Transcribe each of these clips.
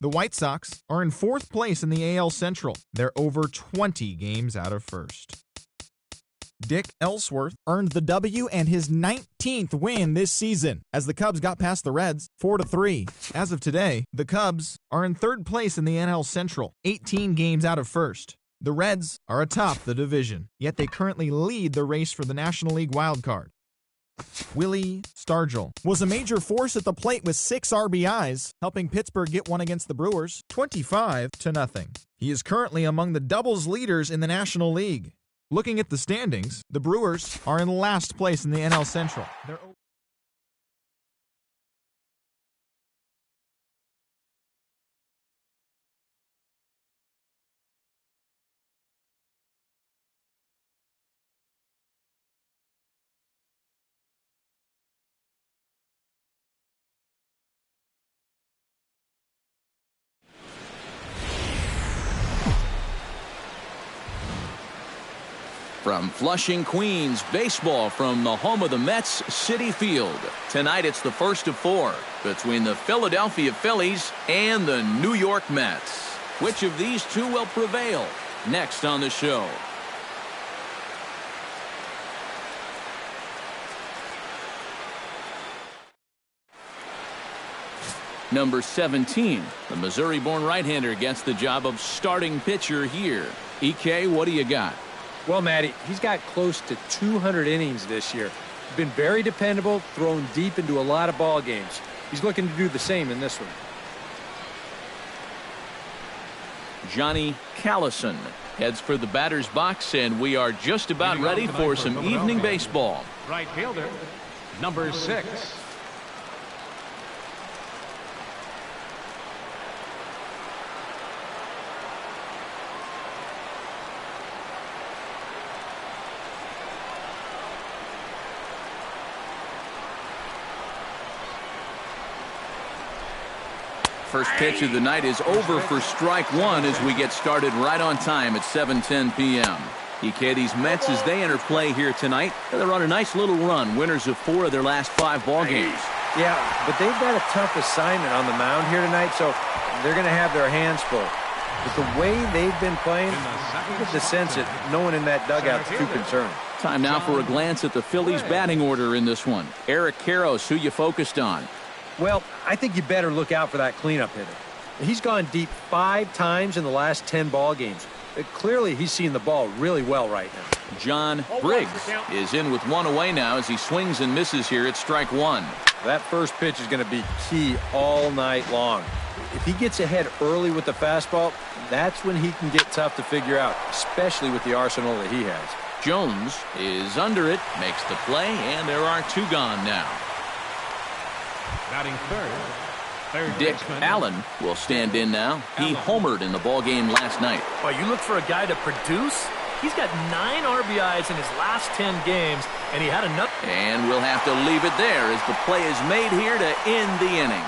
The White Sox are in 4th place in the AL Central. They're over 20 games out of first. Dick Ellsworth earned the W and his 19th win this season as the Cubs got past the Reds 4-3. As of today, the Cubs are in 3rd place in the NL Central, 18 games out of first. The Reds are atop the division, yet they currently lead the race for the National League wildcard. Willie Stargell was a major force at the plate with 6 RBIs, helping Pittsburgh get one against the Brewers 25-0. He is currently among the doubles leaders in the National League. Looking at the standings, the Brewers are in last place in the NL Central. From Flushing, Queens, baseball from the home of the Mets, Citi Field. Tonight it's the first of 4 between the Philadelphia Phillies and the New York Mets. Which of these two will prevail? Next on the show. Number 17, the Missouri-born right-hander gets the job of starting pitcher here. EK, what do you got? Well, Matty, he's got close to 200 innings this year. Been very dependable, thrown deep into a lot of ball games. He's looking to do the same in this one. Johnny Callison heads for the batter's box, and we are just about ready for some evening baseball. Right fielder, number 6. First pitch of the night is over for strike 1 as we get started right on time at 7:10 p.m. EK, these Mets, as they enter play here tonight, they're on a nice little run, winners of 4 of their last 5 ball games. Yeah, but they've got a tough assignment on the mound here tonight, so they're going to have their hands full. But the way they've been playing, you get the sense that no one in that dugout is too concerned. Time now for a glance at the Phillies' batting order in this one. Eric Karros, who you focused on? Well, I think you better look out for that cleanup hitter. He's gone deep 5 times in the last 10 ball games. Clearly, he's seeing the ball really well right now. John Briggs is in with 1 away now as he swings and misses here at strike 1. That first pitch is going to be key all night long. If he gets ahead early with the fastball, that's when he can get tough to figure out, especially with the arsenal that he has. Jones is under it, makes the play, and there are 2 gone now. Batting third Dick baseman. Allen will stand in now. He homered in the ball game last night. Well, you look for a guy to produce. He's got 9 RBIs in his last 10 games, and he had enough. And we'll have to leave it there as the play is made here to end the inning.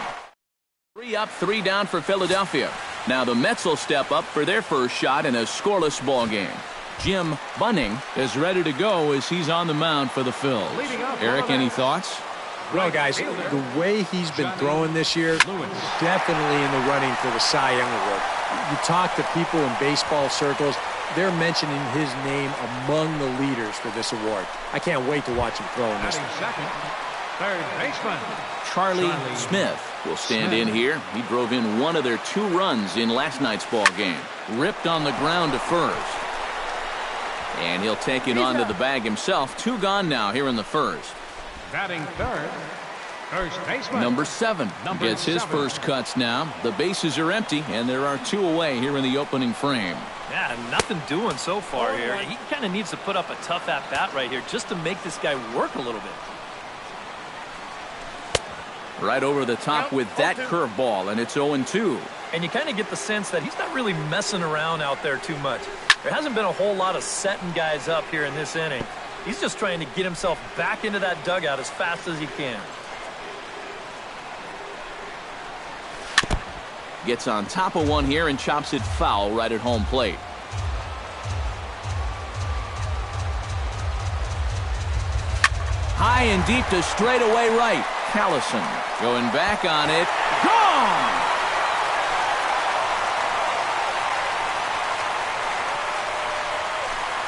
3 up, 3 down for Philadelphia. Now the Mets will step up for their first shot in a scoreless ball game. Jim Bunning is ready to go as he's on the mound for the Phils. Eric, any thoughts? Well, guys, the way he's been throwing this year, definitely in the running for the Cy Young Award. You talk to people in baseball circles, they're mentioning his name among the leaders for this award. I can't wait to watch him throw in this one. Second, third baseman. Charlie Smith will stand in here. He drove in 1 of their 2 runs in last night's ball game. Ripped on the ground to first. And he'll take it onto the bag himself. 2 gone now here in the first. Batting third, first baseman. Number 7 gets his first cuts now. The bases are empty, and there are 2 away here in the opening frame. Yeah, nothing doing so far here. He kind of needs to put up a tough at-bat right here just to make this guy work a little bit. Right over the top with that curveball, and it's 0-2. And you kind of get the sense that he's not really messing around out there too much. There hasn't been a whole lot of setting guys up here in this inning. He's just trying to get himself back into that dugout as fast as he can. Gets on top of one here and chops it foul right at home plate. High and deep to straightaway right. Callison going back on it. Gone!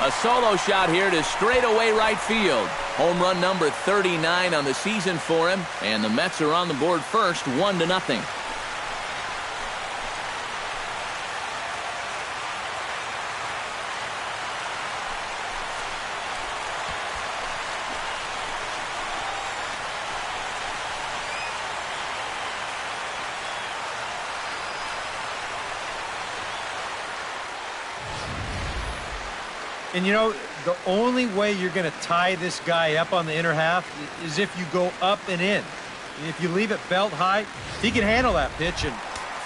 A solo shot here to straightaway right field. Home run number 39 on the season for him, and the Mets are on the board first, 1-0. And, you know, the only way you're going to tie this guy up on the inner half is if you go up and in. And if you leave it belt high, he can handle that pitch, and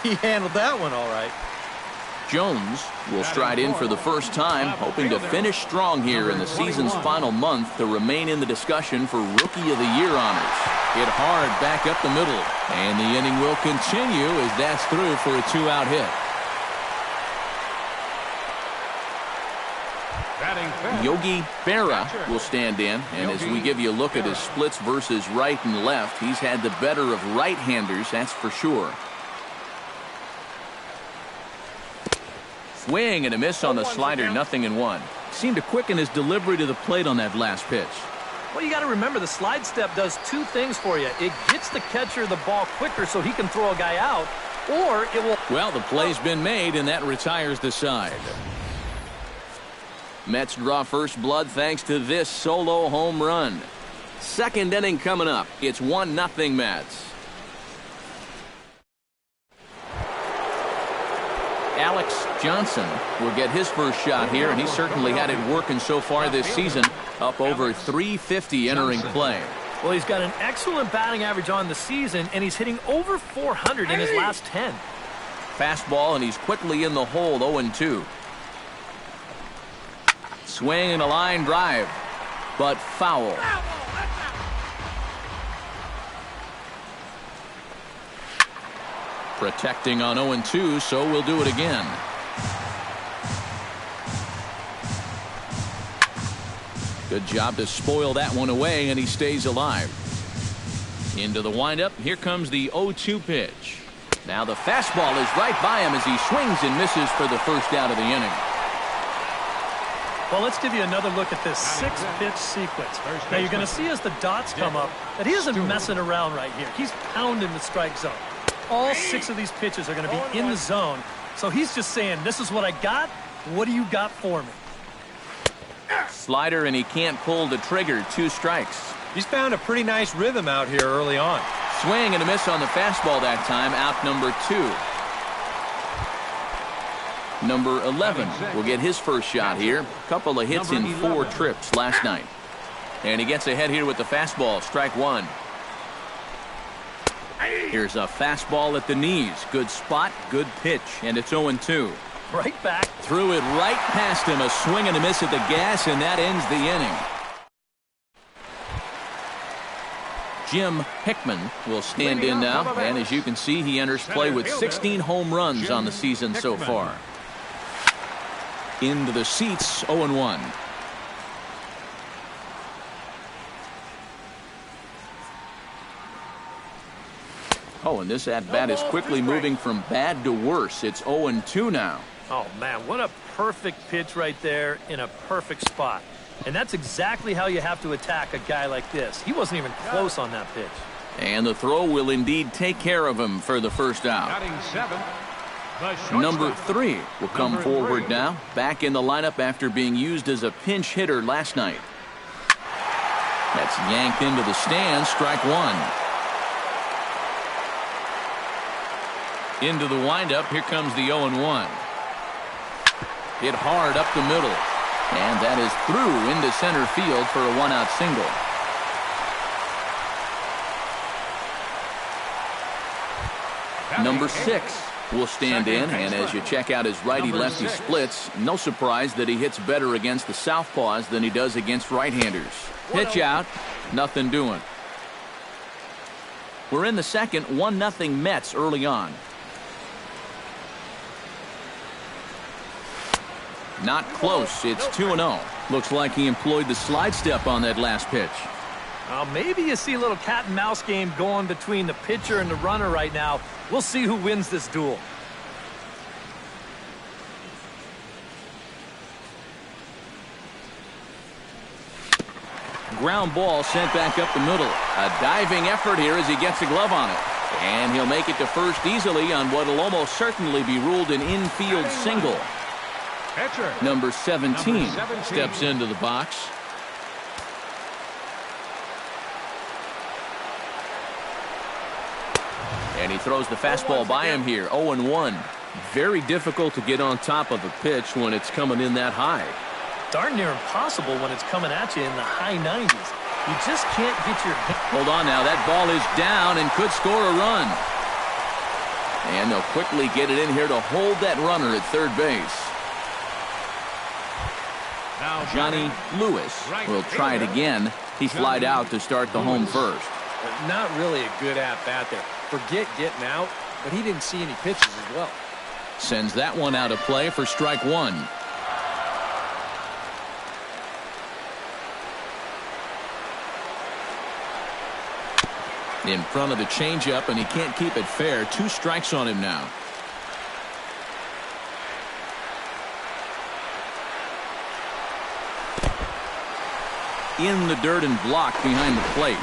he handled that one all right. Jones will stride in for the first time, hoping to finish strong here in the season's final month to remain in the discussion for Rookie of the Year honors. Hit hard back up the middle, and the inning will continue as that's through for a 2-out hit. Yogi Berra will stand in, and as we give you a look at his splits versus right and left, he's had the better of right-handers, that's for sure. Swing and a miss on the slider, 0-1. Seemed to quicken his delivery to the plate on that last pitch. Well, you got to remember the slide step does two things for you. It gets the catcher the ball quicker so he can throw a guy out, or it will... Well, the play's been made, and that retires the side. Mets draw first blood thanks to this solo home run. Second inning coming up. It's 1-0 Mets. Alex Johnson will get his first shot here, and he certainly had it working so far this season. Up over 350 entering play. Well, he's got an excellent batting average on the season, and he's hitting over 400 in his last 10. Fastball, and he's quickly in the hole, 0-2. Swing and a line drive, but foul. Protecting on 0-2, so we'll do it again. Good job to spoil that one away, and he stays alive. Into the windup. Here comes the 0-2 pitch. Now the fastball is right by him as he swings and misses for the first out of the inning. Well, let's give you another look at this 6-pitch sequence. Now, you're going to see as the dots come up that he isn't messing around right here. He's pounding the strike zone. All 6 of these pitches are going to be in the zone. So he's just saying, this is what I got. What do you got for me? Slider, and he can't pull the trigger. 2 strikes. He's found a pretty nice rhythm out here early on. Swing and a miss on the fastball that time. Out number 2. Number 11 will get his first shot here. Couple of hits in 4 trips last night. And he gets ahead here with the fastball. Strike 1. Here's a fastball at the knees. Good spot, good pitch, and it's 0-2. Right back. Threw it right past him. A swing and a miss at the gas, and that ends the inning. Jim Hickman will stand in now, and as you can see, he enters play with 16 home runs on the season so far. Into the seats, 0-1. Oh, and this at-bat is quickly moving from bad to worse. It's 0-2 now. Oh, man, what a perfect pitch right there in a perfect spot. And that's exactly how you have to attack a guy like this. He wasn't even close on that pitch. And the throw will indeed take care of him for the first out. Number 3 will come forward now. Back in the lineup after being used as a pinch hitter last night. That's yanked into the stands. Strike 1. Into the windup. Here comes the 0-1. Hit hard up the middle. And that is through into center field for a 1-out single. Number 6 will stand in, and as you check out his righty-lefty splits, no surprise that he hits better against the southpaws than he does against right-handers. Pitch out, nothing doing. We're in the second, 1-0 Mets early on. Not close. It's 2-0. Looks like he employed the slide step on that last pitch. Maybe you see a little cat and mouse game going between the pitcher and the runner right now. We'll see who wins this duel. ground ball sent back up the middle. A diving effort here as he gets a glove on it. And he'll make it to first easily on what will almost certainly be ruled an infield single. Number 17 steps into the box. And he throws the fastball by him here, 0-1. Very difficult to get on top of a pitch when it's coming in that high. Darn near impossible when it's coming at you in the high 90s. You just can't get your... Hold on now, that ball is down and could score a run. And they'll quickly get it in here to hold that runner at third base. Johnny Lewis will try it again. He flied out to start the home first. Not really a good at-bat there. Forget getting out, but he didn't see any pitches as well. Sends that one out of play for strike one. In front of the changeup, and he can't keep it fair. 2 strikes on him now. In the dirt and blocked behind the plate.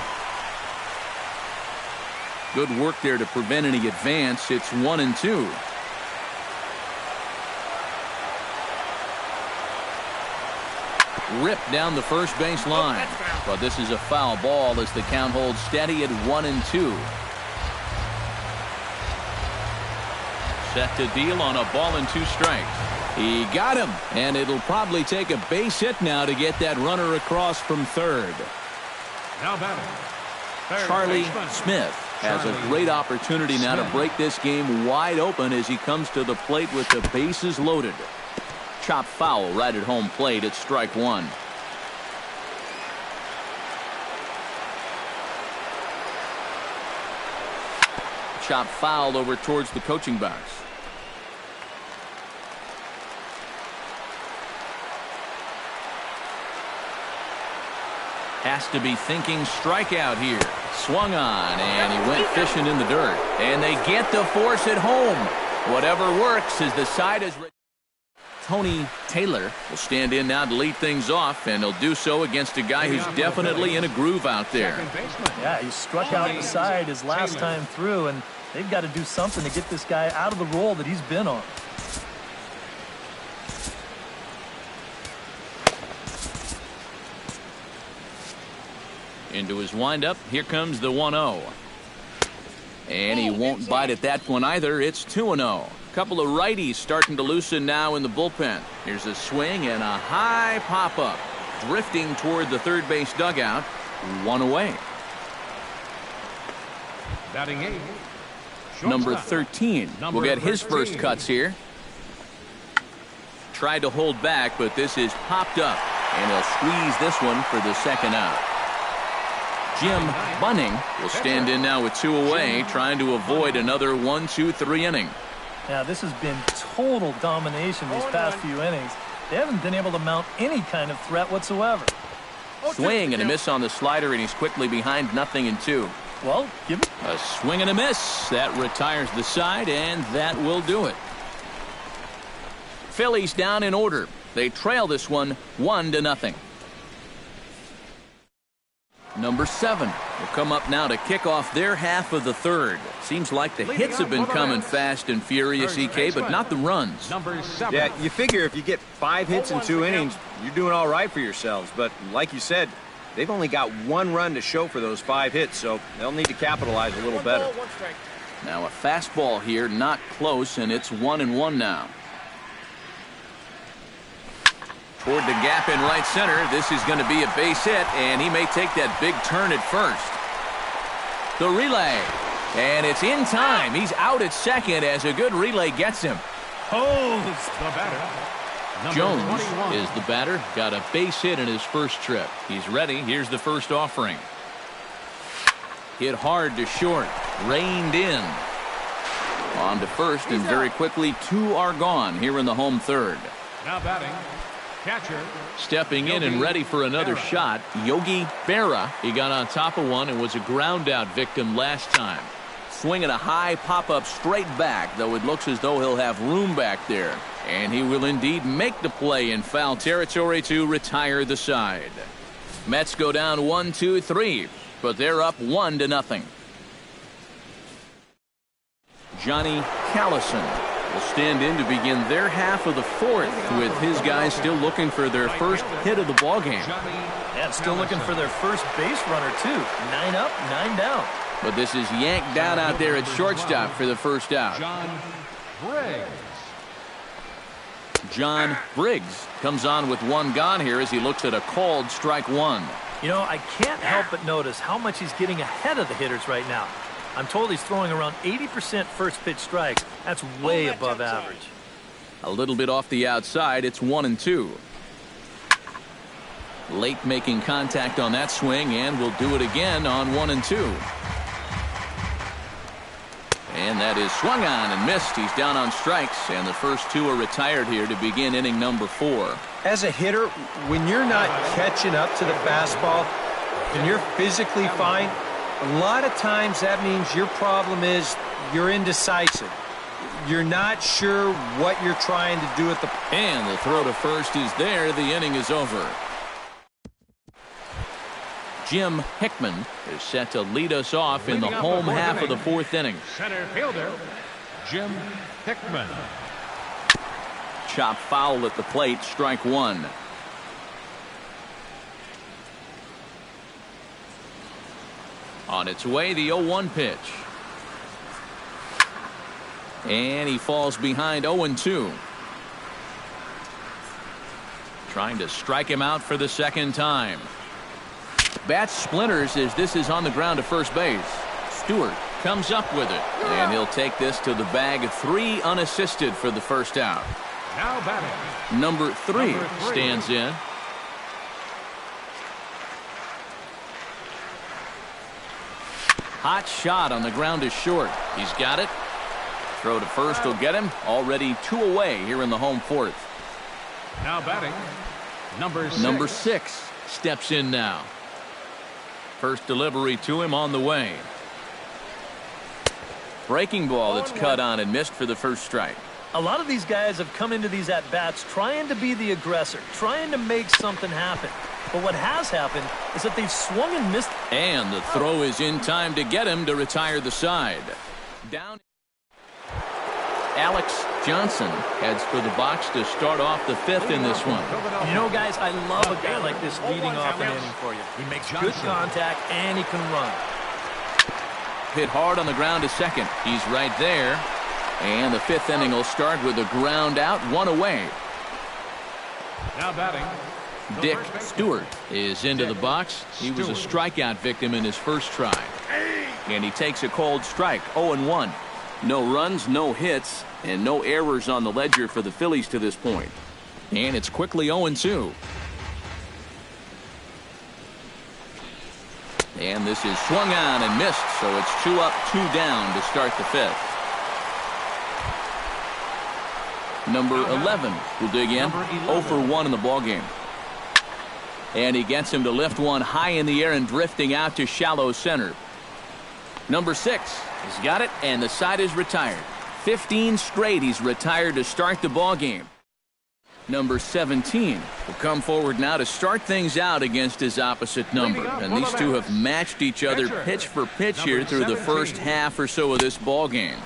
Good work there to prevent any advance. It's 1-2. Ripped down the first base line. But this is a foul ball as the count holds steady at 1-2. Set to deal on a ball and 2 strikes. He got him, and it'll probably take a base hit now to get that runner across from third. Now batting, Charlie Smith has a great opportunity now to break this game wide open as he comes to the plate with the bases loaded. Chopped foul right at home plate. It's strike one. Chopped foul over towards the coaching box. Has to be thinking strikeout here. Swung on, and he went fishing in the dirt. And they get the force at home. Whatever works as the side is... Tony Taylor will stand in now to lead things off, and he'll do so against a guy who's definitely in a groove out there. Yeah, he struck out the side his last time through, and they've got to do something to get this guy out of the role that he's been on. Into his windup, here comes the 1-0. And he won't bite at that one either. It's 2-0. Couple of righties starting to loosen now in the bullpen. Here's a swing and a high pop-up. Drifting toward the third base dugout. 1 away. Batting 8. Number 13 will get his first cuts here. Tried to hold back, but this is popped up. And he'll squeeze this one for the second out. Jim Bunning will stand in now with 2 away, trying to avoid another 1-2-3 inning. Now, this has been total domination these past few innings. They haven't been able to mount any kind of threat whatsoever. Swing and a miss on the slider, and he's quickly behind 0-2. Well, give it a swing and a miss. That retires the side, and that will do it. Phillies down in order. They trail this one 1-0. Number 7 will come up now to kick off their half of the third. Seems like the hits have been coming fast and furious, EK, but not the runs. Yeah, you figure if you get 5 hits in 2 innings, you're doing all right for yourselves. But like you said, they've only got 1 run to show for those 5 hits, so they'll need to capitalize a little better. Now a fastball here, not close, and it's 1-1 now. Toward the gap in right center. This is going to be a base hit, and he may take that big turn at first. The relay, and it's in time. He's out at second as a good relay gets him. The batter. Jones is the batter. Got a base hit in his first trip. He's ready. Here's the first offering. Hit hard to short. Reined in. On to first, and very quickly 2 are gone here in the home third. Now batting. Catcher. Stepping in and ready for another shot, Yogi Berra. He got on top of one and was a ground out victim last time. Swinging a high pop-up straight back, though it looks as though he'll have room back there. And he will indeed make the play in foul territory to retire the side. Mets go down 1-2-3, but they're up 1-0. Johnny Callison will stand in to begin their half of the fourth, with his guys still looking for their first hit of the ballgame. Yeah, still looking for their first base runner, too. 9 up, 9 down. But this is yanked down out there at shortstop for the first out. John Briggs comes on with one gone here as he looks at a called strike one. You know, I can't help but notice how much he's getting ahead of the hitters right now. I'm told he's throwing around 80% first pitch strikes. That's way above average. A little bit off the outside. It's 1-2. Late making contact on that swing, and will do it again on 1-2. And that is swung on and missed. He's down on strikes, and the first two are retired here to begin inning number 4. As a hitter, when you're not catching up to the fastball and you're physically fine, a lot of times that means your problem is you're indecisive. You're not sure what you're trying to do at the... And the throw to first is there. The inning is over. Jim Hickman is set to lead us off in the home half of the fourth inning. Center fielder, Jim Hickman. Chop foul at the plate, strike one. On its way, the 0-1 pitch. And he falls behind 0-2. Trying to strike him out for the second time. Bat splinters as this is on the ground to first base. Stewart comes up with it, and he'll take this to the bag. 3 unassisted for the first out. Now batting. Number 3 stands in. Hot shot on the ground is short. He's got it. Throw to first will get him. Already 2 away here in the home fourth. Now batting. Number 6 steps in now. First delivery to him on the way. Breaking ball that's cut on and missed for the first strike. A lot of these guys have come into these at-bats trying to be the aggressor, trying to make something happen. But what has happened is that they've swung and missed. And the throw is in time to get him to retire the side. Down. Alex Johnson heads for the box to start off the 5th in this one. You know, guys, I love a guy like this leading off an inning for you. He makes good contact and he can run. Hit hard on the ground to second. He's right there. And the 5th inning will start with a ground out, 1 away. Now batting. Dick Stewart is into the box. He was a strikeout victim in his first try. And he takes a cold strike, 0-1. No runs, no hits, and no errors on the ledger for the Phillies to this point. And it's quickly 0-2. And this is swung on and missed, so it's 2 up, 2 down to start the 5th. Number 11 will dig in. 0 for 1 in the ballgame. And he gets him to lift one high in the air and drifting out to shallow center. Number 6 has got it, and the side is retired. 15 straight he's retired to start the ball game. Number 17 will come forward now to start things out against his opposite number. And these two have matched each other pitch for pitch here through the first half or so of this ball game.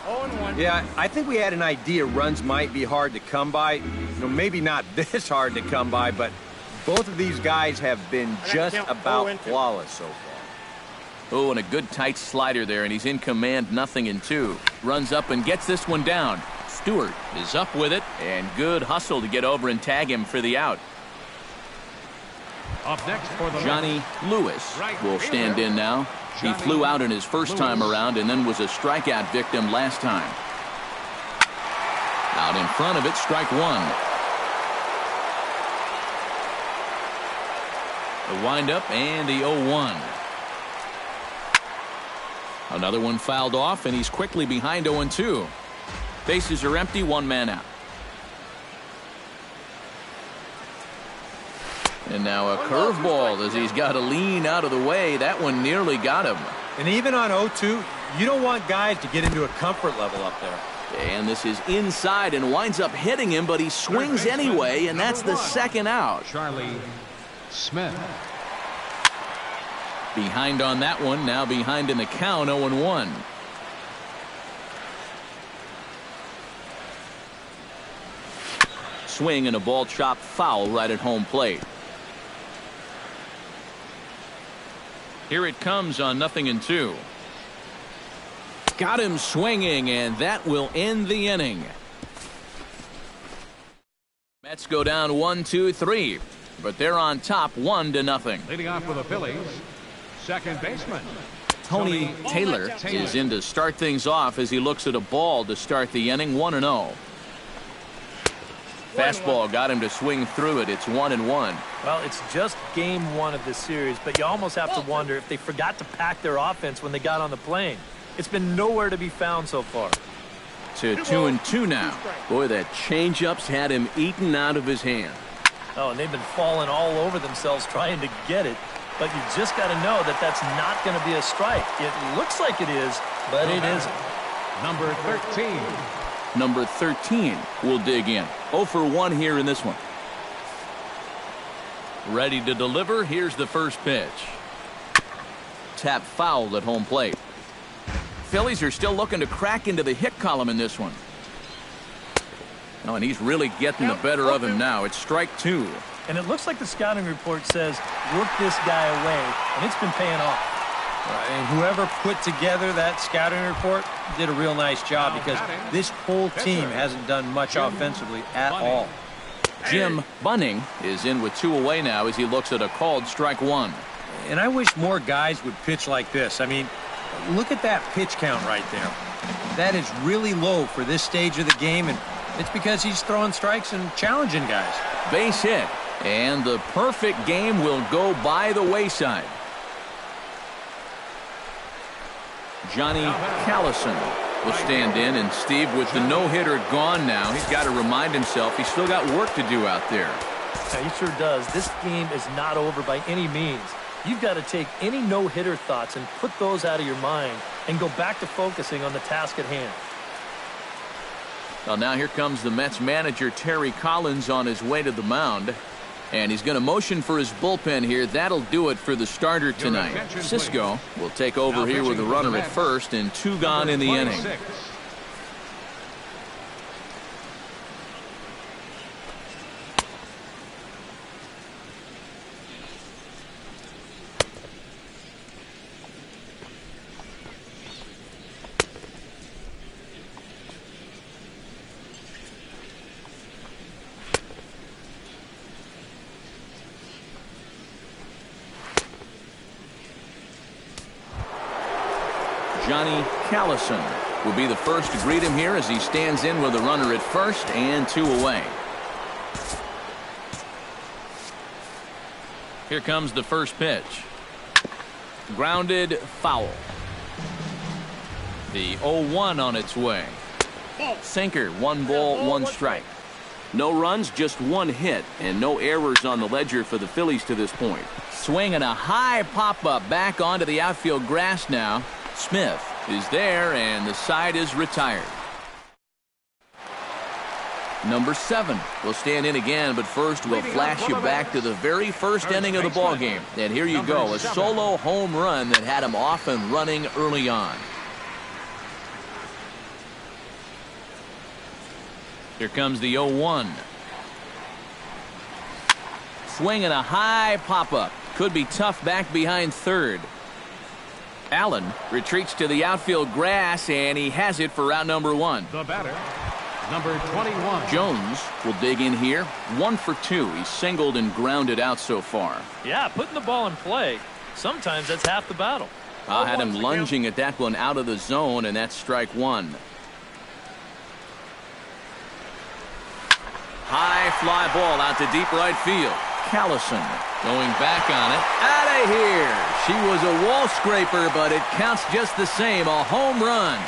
Yeah, I think we had an idea runs might be hard to come by. You know, maybe not this hard to come by, but both of these guys have been just about flawless so far. Oh, and a good tight slider there, and he's in command, 0-2. Runs up and gets this one down. Stewart is up with it, and good hustle to get over and tag him for the out. Up next for the Johnny Lewis will stand in now. He flew out in his first time around and then was a strikeout victim last time. Out in front of it, strike 1. The windup and the 0-1. Another one fouled off, and he's quickly behind 0-2. Bases are empty, 1 man out. And now a curveball as he's got to lean out of the way. That one nearly got him. And even on 0-2, you don't want guys to get into a comfort level up there. And this is inside and winds up hitting him, but he swings anyway, and that's the second out. Charlie Smith. Behind on that one, now behind in the count, 0-1. Swing and a ball chopped foul right at home plate. Here it comes on 0-2. Got him swinging, and that will end the inning. Mets go down 1-2-3, but they're on top 1-0. Leading off for the Phillies, second baseman Tony Taylor is in to start things off as he looks at a ball to start the inning. 1-0. Fastball got him to swing through it. It's 1-1. Well, it's just game one of this series, but you almost have to wonder if they forgot to pack their offense when they got on the plane. It's been nowhere to be found so far. To 2-2 now. Boy, that changeup's had him eaten out of his hand. Oh, and they've been falling all over themselves trying to get it. But you just got to know that that's not going to be a strike. It looks like it is, but it isn't. number 13. Number 13 will dig in. 0 for 1 here in this one. Ready to deliver. Here's the first pitch. Tap foul at home plate. Phillies are still looking to crack into the hit column in this one. Oh, and he's really getting the better of him now. It's strike 2. And it looks like the scouting report says work this guy away, and it's been paying off. And whoever put together that scouting report did a real nice job, because this whole team hasn't done much offensively at all. Jim Bunning is in with 2 away now as he looks at a called strike 1. And I wish more guys would pitch like this. I mean, look at that pitch count right there. That is really low for this stage of the game, and it's because he's throwing strikes and challenging guys. Base hit, and the perfect game will go by the wayside. Johnny Callison will stand in, and Steve, with the no-hitter gone now, he's got to remind himself he's still got work to do out there. Yeah, he sure does. This game is not over by any means. You've got to take any no-hitter thoughts and put those out of your mind and go back to focusing on the task at hand. Well, now here comes the Mets manager, Terry Collins, on his way to the mound. And he's going to motion for his bullpen here. That'll do it for the starter tonight. Cisco will take over here with a runner at first and 2 gone in the inning. Johnny Callison will be the first to greet him here as he stands in with a runner at first and 2 away. Here comes the first pitch. Grounded foul. The 0-1 on its way. Sinker, 1 ball, 1 strike. No runs, just 1 hit, and no errors on the ledger for the Phillies to this point. Swinging a high pop-up back onto the outfield grass now. Smith is there, and the side is retired. Number 7 will stand in again, but first we'll flash you back to the very first inning of the ball game. And here you go, a solo home run that had him off and running early on. Here comes the 0-1. Swinging a high pop-up. Could be tough back behind third. Allen retreats to the outfield grass, and he has it for out number 1. The batter, number 21. Jones will dig in here. 1 for 2. He's singled and grounded out so far. Yeah, putting the ball in play, sometimes that's half the battle. I had him lunging at that one out of the zone, and that's strike 1. High fly ball out to deep right field. Callison going back on it. Out of here. She was a wall scraper, but it counts just the same. A home run.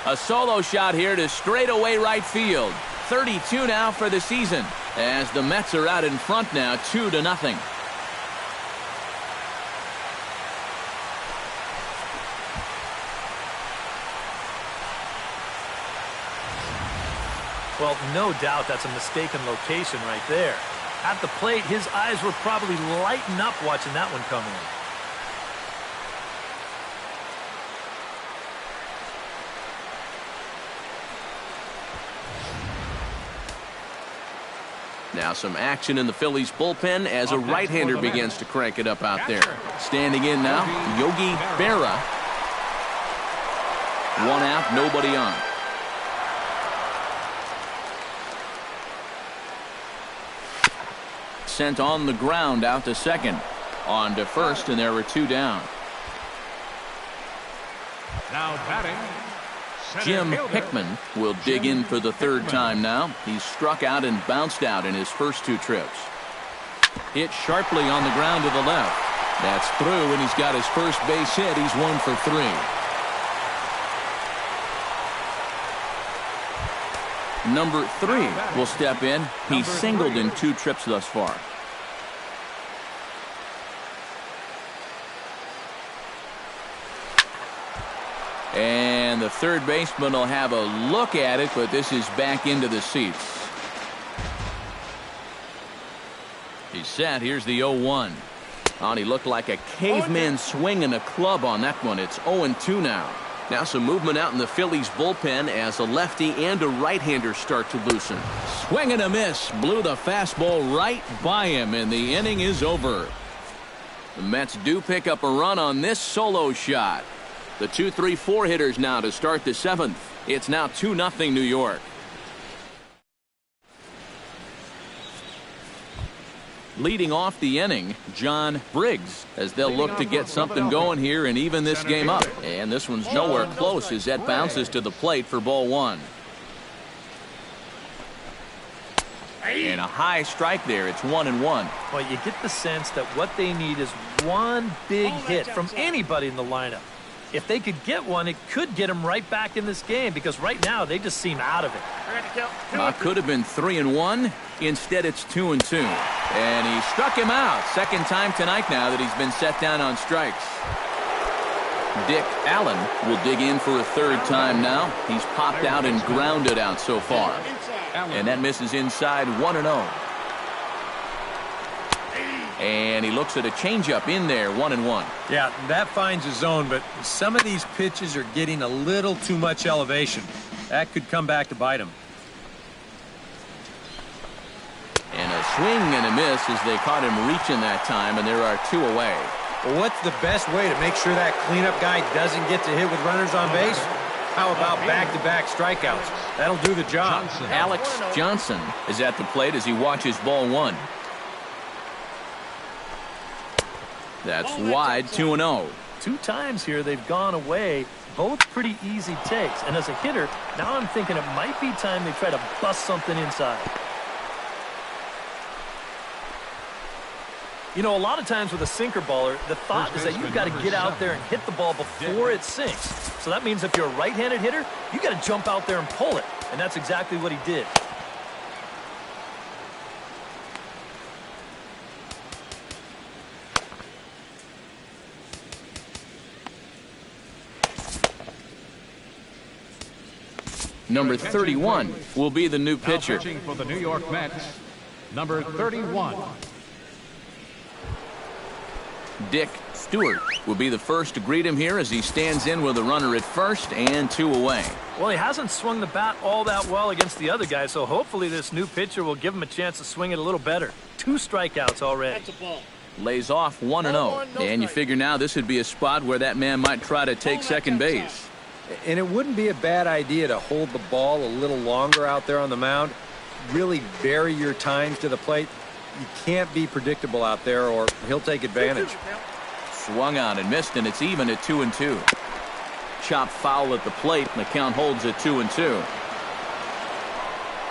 A solo shot here to straightaway right field. 32 now for the season, as the Mets are out in front now, 2-0. Well, no doubt that's a mistaken location right there. At the plate, his eyes were probably lighting up watching that one come in. Now some action in the Phillies bullpen as a right-hander begins to crank it up out there. Standing in now, Yogi Berra. 1 out, nobody on. Sent on the ground out to second. On to first, and there were 2 down. Now batting, Jim Hickman will dig in for the 3rd time now. He's struck out and bounced out in his first 2 trips. Hit sharply on the ground to the left. That's through, and he's got his first base hit. He's 1 for 3. Number 3 will step in. He's singled in 2 trips thus far. And the third baseman will have a look at it, but this is back into the seats. He's set. Here's the 0-1. And he looked like a caveman swinging a club on that one. It's 0-2 now. Now some movement out in the Phillies bullpen as a lefty and a right-hander start to loosen. Swing and a miss. Blew the fastball right by him, and the inning is over. The Mets do pick up a run on this solo shot. The 2-3-4 hitters now to start the 7th. It's now 2-0 New York. Leading off the inning, John Briggs, as they'll look to get something going here and even this game up. And this one's nowhere close as that bounces to the plate for ball 1. And a high strike there. It's 1-1. Well, you get the sense that what they need is one big hit from anybody in the lineup. If they could get one, it could get them right back in this game, because right now they just seem out of it. Could have been 3-1. Instead, it's 2-2. And he struck him out. 2nd time tonight now that he's been set down on strikes. Dick Allen will dig in for a 3rd time now. He's popped out and grounded out so far. And that misses inside 1-0. And he looks at a changeup in there, 1-1. Yeah, that finds a zone, but some of these pitches are getting a little too much elevation. That could come back to bite him. And a swing and a miss as they caught him reaching that time, and there are 2 away. Well, what's the best way to make sure that cleanup guy doesn't get to hit with runners on base? How about back-to-back strikeouts? That'll do the job. Alex Johnson is at the plate as he watches ball 1. That's wide, 2-0. 2 times here they've gone away, both pretty easy takes. And as a hitter, now I'm thinking it might be time they try to bust something inside. You know, a lot of times with a sinker baller, the thought is that you've got to get out there and hit the ball before it sinks. So that means if you're a right-handed hitter, you got to jump out there and pull it. And that's exactly what he did. Number 31 will be the new pitcher. Pitching for the New York Mets, number 31. Dick Stewart will be the first to greet him here as he stands in with a runner at first and 2 away. Well, he hasn't swung the bat all that well against the other guy, so hopefully this new pitcher will give him a chance to swing it a little better. 2 strikeouts already. Lays off 1-0. And you figure now this would be a spot where that man might try to take second base. And it wouldn't be a bad idea to hold the ball a little longer out there on the mound. Really vary your times to the plate. You can't be predictable out there or he'll take advantage. Swung on and missed, and it's even at 2-2. Chop foul at the plate, and the count holds at 2-2.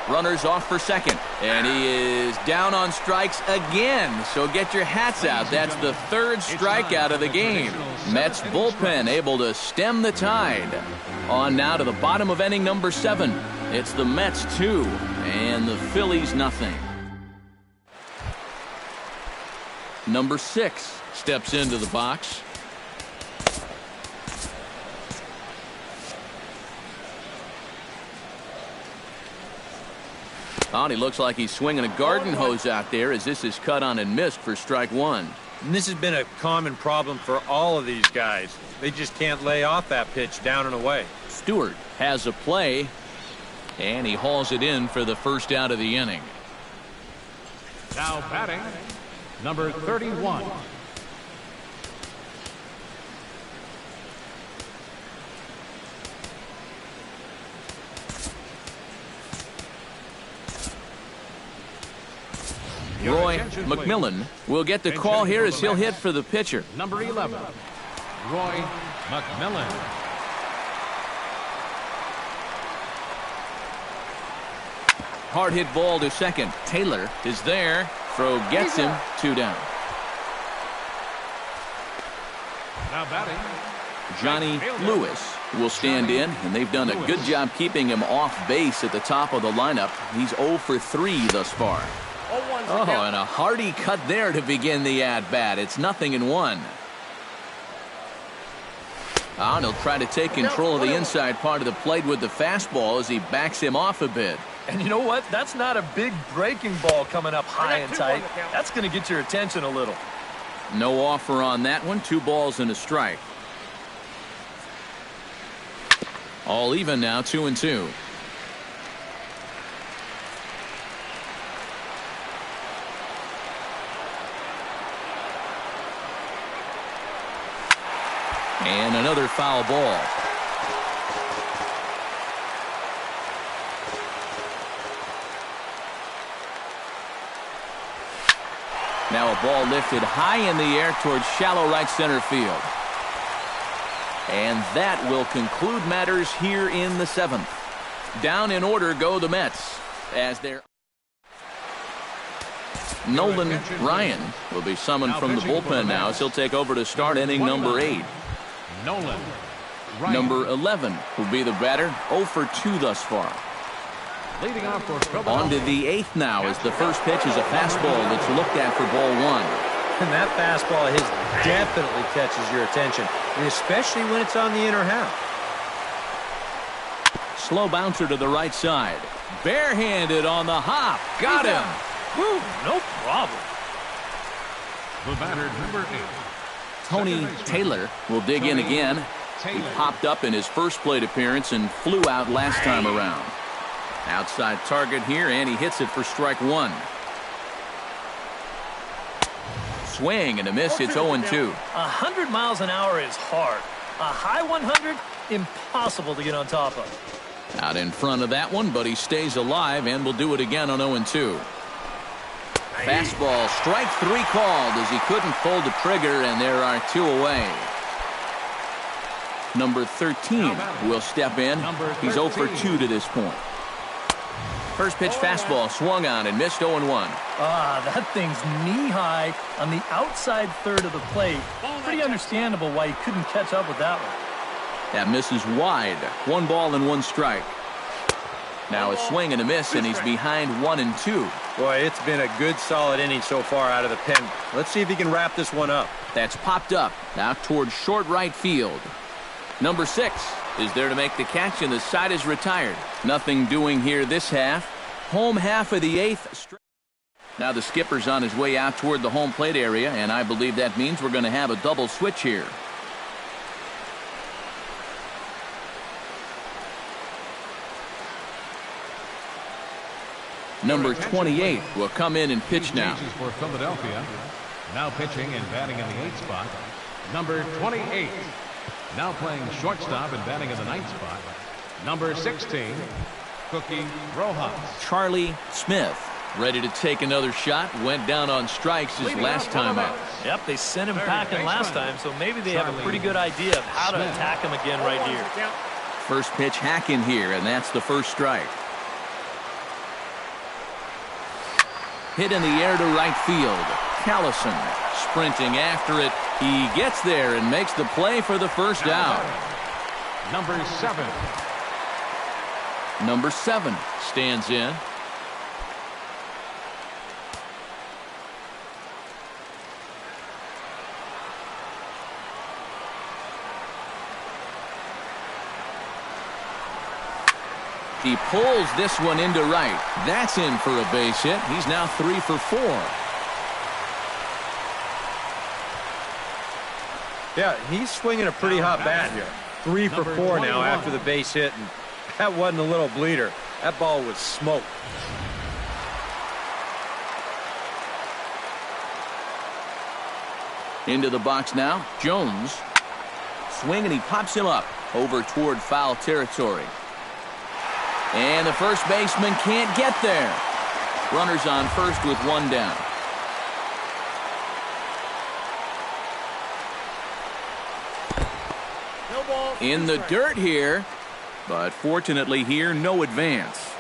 Runners off for second, and he is down on strikes again. So get your hats out. That's the 3rd strikeout of the game. Mets bullpen able to stem the tide. On now to the bottom of inning number 7. It's the Mets 2 and the Phillies nothing. Number 6 steps into the box. Oh, and he looks like he's swinging a garden hose out there as this is cut on and missed for strike one. And this has been a common problem for all of these guys. They just can't lay off that pitch down and away. Stewart has a play, and he hauls it in for the first out of the inning. Now batting, number 31. Roy McMillan will get the call here as he'll hit for the pitcher. Number 11, Roy McMillan. Hard hit ball to second. Taylor is there. Throw gets him. 2 down. Now batting, Johnny Lewis will stand in, and they've done a good job keeping him off base at the top of the lineup. He's 0 for 3 thus far. Oh, and a hearty cut there to begin the at-bat. It's 0-1. And he'll try to take control of the inside part of the plate with the fastball as he backs him off a bit. And you know what? That's not a big breaking ball coming up high and tight. That's going to get your attention a little. No offer on that one. 2 balls and a strike. All even now, 2-2. And another foul ball. Now a ball lifted high in the air towards shallow right center field. And that will conclude matters here in the 7th. Down in order go the Mets as they're... Nolan Ryan will be summoned from the bullpen now as he'll take over to start inning number 8. Nolan Ryan. Number 11 will be the batter, 0 for 2 thus far. Leading off for Philadelphia. On to the 8th now as the first pitch is a fastball that's looked at for ball 1. And that fastball of his definitely catches your attention, and especially when it's on the inner half. Slow bouncer to the right side. Barehanded on the hop. Got him. Woo, no problem. The batter, number 8. Tony Taylor will dig in again. He popped up in his first plate appearance and flew out last time around. Outside target here, and he hits it for strike 1. Swing and a miss. It's 0-2. 100 miles an hour is hard. A high 100, impossible to get on top of. Out in front of that one, but he stays alive and will do it again on 0-2. Fastball, strike 3 called as he couldn't pull the trigger, and there are 2 away. Number 13 will step in. He's 0 for 2 to this point. First pitch fastball swung on and missed 0-1. That thing's knee-high on the outside third of the plate. Pretty understandable why he couldn't catch up with that one. That misses wide. 1 ball and 1 strike. Now a swing and a miss, and he's behind 1-2. Boy, it's been a good, solid inning so far out of the pen. Let's see if he can wrap this one up. That's popped up now towards short right field. Number 6 is there to make the catch, and the side is retired. Nothing doing here this half. Home half of the 8th. Now the skipper's on his way out toward the home plate area, and I believe that means we're going to have a double switch here. Number 28 will come in and pitch now. For Philadelphia. Now pitching and batting in the 8th spot. Number 28. Now playing shortstop and batting in the 9th spot. Number 16, Cookie Rojas. Charlie Smith ready to take another shot. Went down on strikes his last time out. Yep, they sent him packing last time, so maybe they have a pretty good idea of how to attack him again right here. First pitch hacking here, and that's the first strike. Hit in the air to right field. Callison sprinting after it. He gets there and makes the play for the first out. Number 7. Number 7 stands in. He pulls this one into right. That's in for a base hit. He's now 3 for 4. Yeah, he's swinging a pretty hot bat here. 3 for 4 now after the base hit, and that wasn't a little bleeder. That ball was smoke. Into the box now, Jones. Swing, and he pops him up over toward foul territory. And the first baseman can't get there. Runners on first with 1 down. In the dirt here, but fortunately here, no advance.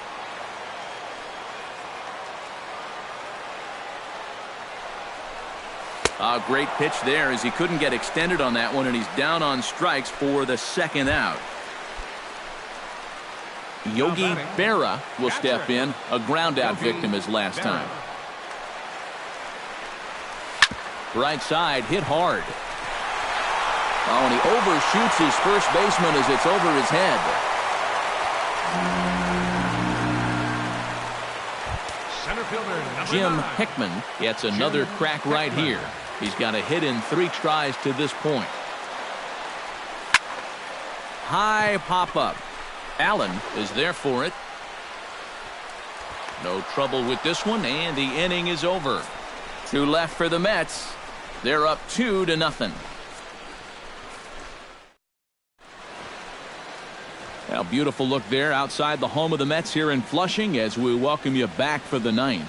A great pitch there as he couldn't get extended on that one, and he's down on strikes for the second out. Yogi Berra will step in, a ground out victim his last time. Right side, hit hard. Oh, and he overshoots his first baseman as it's over his head. Center fielder Jim Hickman gets another crack right here. He's got a hit in 3 tries to this point. High pop-up. Allen is there for it. No trouble with this one, and the inning is over. 2 left for the Mets. They're up 2-0. Now, beautiful look there outside the home of the Mets here in Flushing as we welcome you back for the 9th.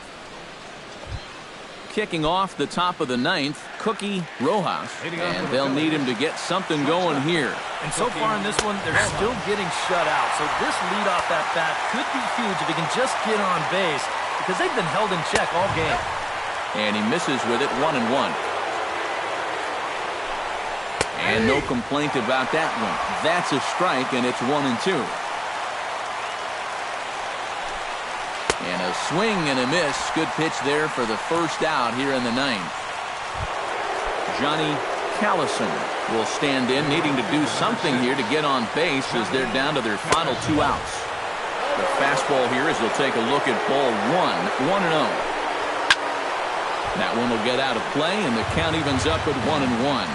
Kicking off the top of the 9th, Cookie Rojas, and they'll need him to get something going here. And so far in this one, they're still getting shut out. So this leadoff at bat could be huge if he can just get on base, because they've been held in check all game. And he misses with it, 1-1. And no complaint about that one. That's a strike, and it's 1-2. And a swing and a miss. Good pitch there for the first out here in the 9th. Johnny Callison will stand in, needing to do something here to get on base as they're down to their final 2 outs. The fastball here as they'll take a look at ball 1, 1-0. That one will get out of play, and the count evens up at 1-1.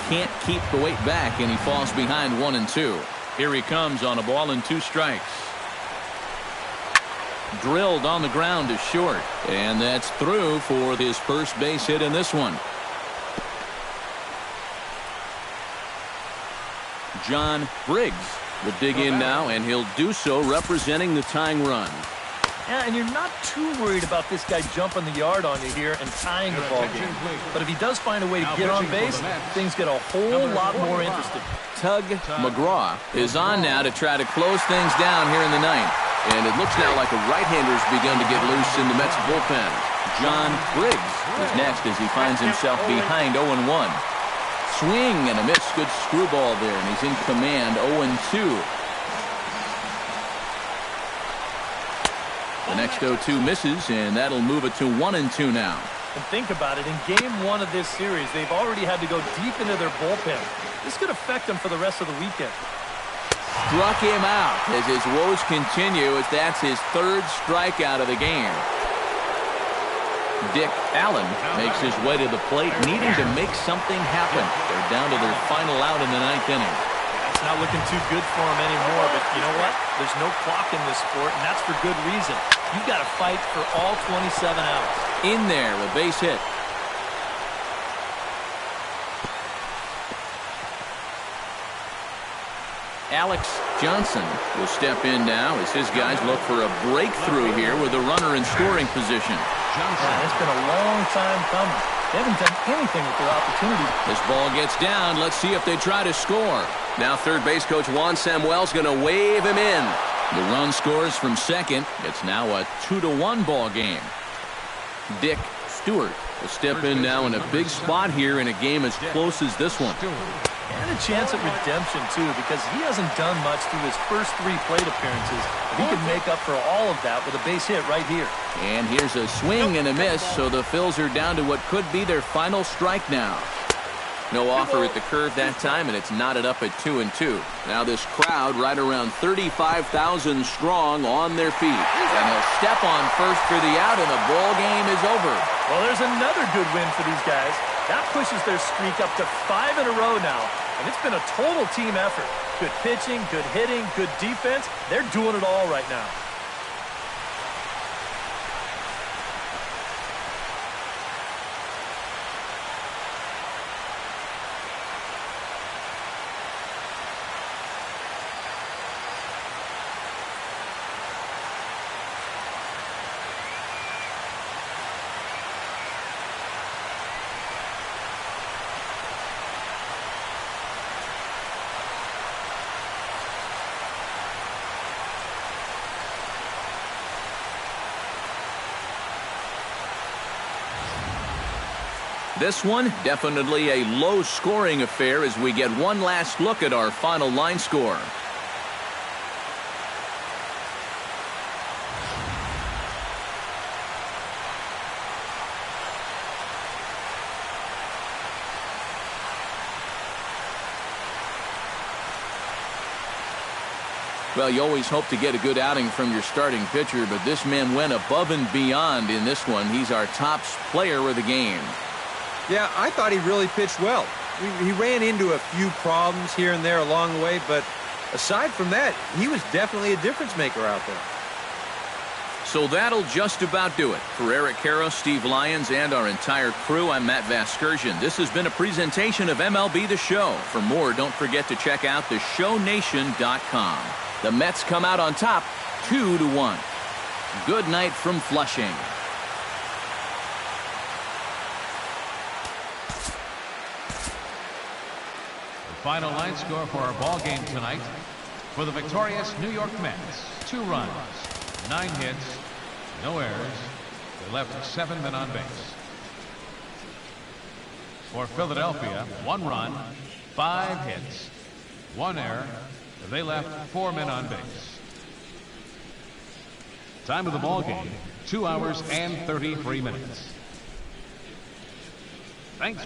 Can't keep the weight back, and he falls behind 1-2. Here he comes on a ball and 2 strikes. Drilled on the ground to short, and that's through for his first base hit in this one. John Briggs will dig in now, and he'll do so representing the tying run. Yeah, and you're not too worried about this guy jumping the yard on you here and tying the ball game. But if he does find a way to get on base, things get a whole lot more interesting. Tug McGraw is on now to try to close things down here in the 9th. And it looks now like a right-hander's begun to get loose in the Mets bullpen. John Briggs is next as he finds himself behind 0-1. Swing and a miss. Good screwball there, and he's in command 0-2. The next 0-2 misses, and that'll move it to 1-2 now. And think about it. In game 1 of this series, they've already had to go deep into their bullpen. This could affect them for the rest of the weekend. Struck him out as his woes continue, as that's his 3rd strikeout of the game. Dick Allen makes his way to the plate, needing to make something happen. They're down to their final out in the 9th inning. It's not looking too good for him anymore, but you know what? There's no clock in this sport, and that's for good reason. You've got to fight for all 27 outs. In there, a base hit. Alex Johnson will step in now as his guys look for a breakthrough here with a runner in scoring position. Yeah, it's been a long time coming. They haven't done anything with their opportunity. This ball gets down. Let's see if they try to score. Now third base coach Juan Samuel's going to wave him in. The run scores from second. It's now a 2-1 ball game. Dick Stewart will step in now in a big spot here in a game as close as this one. And a chance at redemption, too, because he hasn't done much through his first 3 plate appearances. He can make up for all of that with a base hit right here. And here's a swing and a miss, so the Phils are down to what could be their final strike now. No offer at the curve that time, and it's knotted up at 2-2. Now this crowd right around 35,000 strong on their feet. And he'll step on first for the out, and the ball game is over. Well, there's another good win for these guys. That pushes their streak up to 5 in a row now. And it's been a total team effort. Good pitching, good hitting, good defense. They're doing it all right now. This one, definitely a low-scoring affair as we get one last look at our final line score. Well, you always hope to get a good outing from your starting pitcher, but this man went above and beyond in this one. He's our top player of the game. Yeah, I thought he really pitched well. He ran into a few problems here and there along the way, but aside from that, he was definitely a difference maker out there. So that'll just about do it. For Eric Caro, Steve Lyons, and our entire crew, I'm Matt Vasgersian. This has been a presentation of MLB The Show. For more, don't forget to check out theshownation.com. The Mets come out on top 2-1. Good night from Flushing. Final line score for our ball game tonight. For the victorious New York Mets, 2 runs, 9 hits, no errors. They left 7 men on base. For Philadelphia, 1 run, 5 hits, 1 error. They left 4 men on base. Time of the ball game, 2 hours and 33 minutes. Thanks.